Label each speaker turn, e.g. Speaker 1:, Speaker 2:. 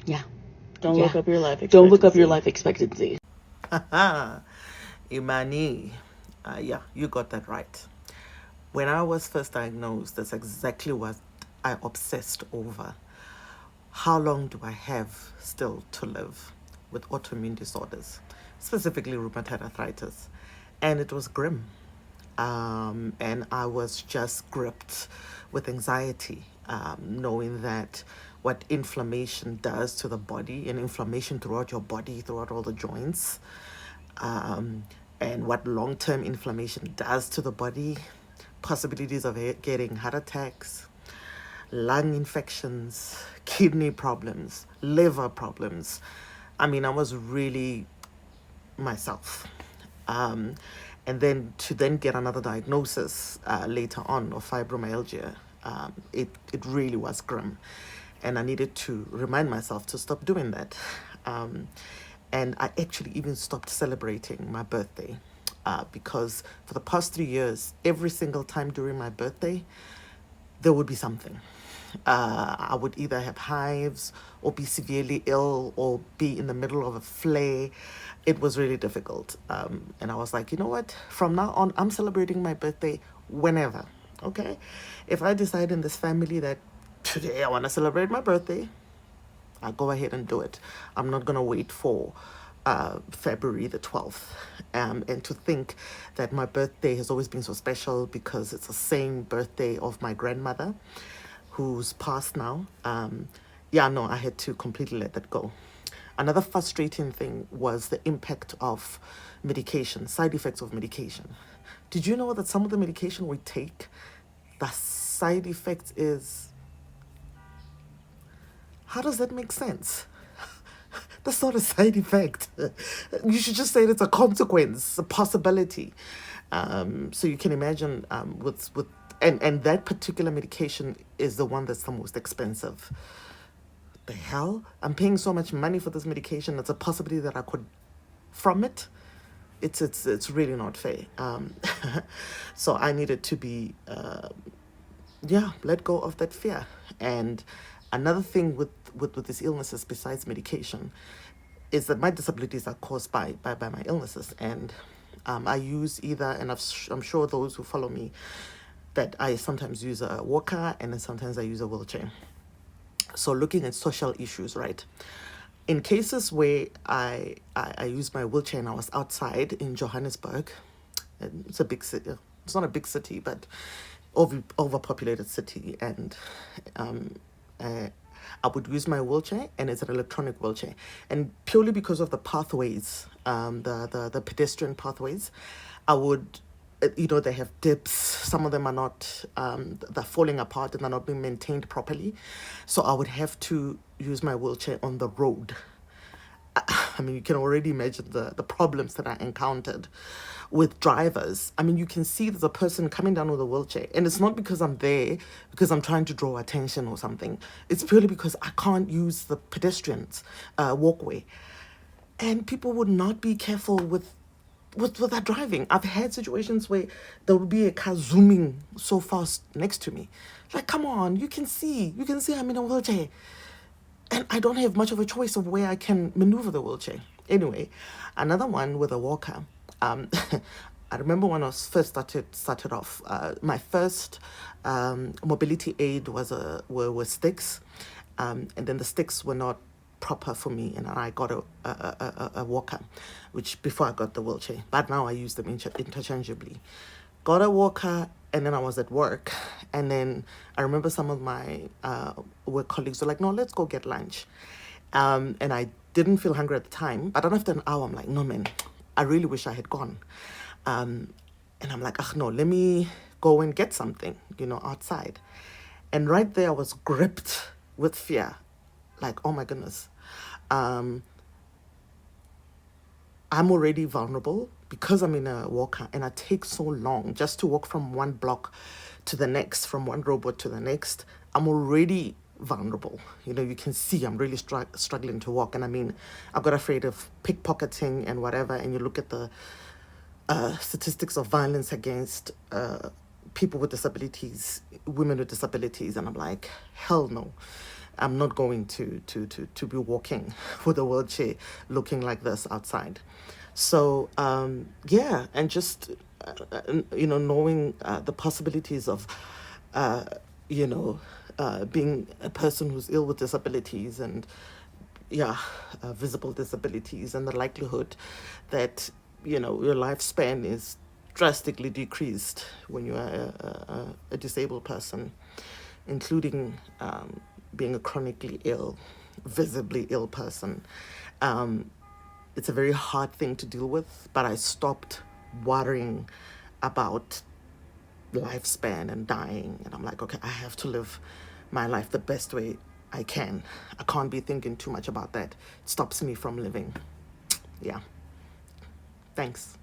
Speaker 1: Yeah.
Speaker 2: Don't look up your life expectancy.
Speaker 1: Don't look up your life expectancy.
Speaker 2: Imani, yeah, you got that right. When I was first diagnosed, that's exactly what I obsessed over. How long do I have still to live with autoimmune disorders, specifically rheumatoid arthritis? And it was grim. And I was just gripped with anxiety, knowing that what inflammation does to the body, and inflammation throughout your body, throughout all the joints, and what long-term inflammation does to the body, possibilities of getting heart attacks, lung infections, kidney problems, liver problems. I mean, I was really myself. And then to then get another diagnosis later on of fibromyalgia, it really was grim. And I needed to remind myself to stop doing that. And I actually even stopped celebrating my birthday because for the past 3 years, every single time during my birthday, there would be something. I would either have hives or be severely ill or be in the middle of a flare. It was really difficult. And I was like, you know what? From now on, I'm celebrating my birthday whenever. Okay? If I decide in this family that today I want to celebrate my birthday, I'll go ahead and do it. I'm not going to wait for February the 12th. And to think that my birthday has always been so special because it's the same birthday of my grandmother, who's passed now. I had to completely let that go. Another frustrating thing was the impact of medication, side effects of medication. Did you know that some of the medication we take, the side effect is... How does that make sense? That's not a side effect. You should just say it's a consequence, a possibility. So you can imagine and that particular medication is the one that's the most expensive. The hell? I'm paying so much money for this medication. It's a possibility that I could from it. It's really not fair. So I needed to be let go of that fear. And another thing with these illnesses besides medication is that my disabilities are caused by my illnesses. And I use either, and I'm sure those who follow me, that I sometimes use a walker and then sometimes I use a wheelchair. So looking at social issues, right? In cases where I use my wheelchair and I was outside in Johannesburg, and it's a big city. It's not a big city, but overpopulated city, and I would use my wheelchair, and it's an electronic wheelchair, and purely because of the pathways, the pedestrian pathways, I would. They have dips. Some of them are not, they're falling apart and they're not being maintained properly. So I would have to use my wheelchair on the road. I mean, you can already imagine the problems that I encountered with drivers. I mean, you can see there's a person coming down with a wheelchair. And it's not because I'm there, because I'm trying to draw attention or something. It's purely because I can't use the pedestrians walkway. And people would not be careful with that driving. I've had situations where there would be a car zooming so fast next to me. Like, come on, you can see I'm in a wheelchair. And I don't have much of a choice of where I can maneuver the wheelchair. Anyway, another one with a walker. I remember when I was first started off, my first mobility aid were sticks. And then the sticks were not proper for me, and I got a walker, which before I got the wheelchair, but now I use them interchangeably. Got a walker, and then I was at work, and then I remember some of my work colleagues were like, no, let's go get lunch. And I didn't feel hungry at the time, but then after an hour I'm like, no man, I really wish I had gone. And I'm like, no, let me go and get something, outside. And right there I was gripped with fear. Like, oh my goodness, I'm already vulnerable because I'm in a walker, and I take so long just to walk from one block to the next, from one robot to the next. I'm already vulnerable. You can see I'm really struggling to walk. And I mean, I got afraid of pickpocketing and whatever. And you look at the statistics of violence against people with disabilities, women with disabilities, and I'm like, hell no. I'm not going to be walking with a wheelchair looking like this outside. So, yeah, and just, knowing the possibilities of, uh, you know, being a person who's ill with disabilities and, yeah, visible disabilities, and the likelihood that, your lifespan is drastically decreased when you are a disabled person, including being a chronically ill, visibly ill person. Um, it's a very hard thing to deal with, but I stopped worrying about lifespan and dying. And I'm like, okay, I have to live my life the best way I can. I can't be thinking too much about that. It stops me from living. Yeah. Thanks.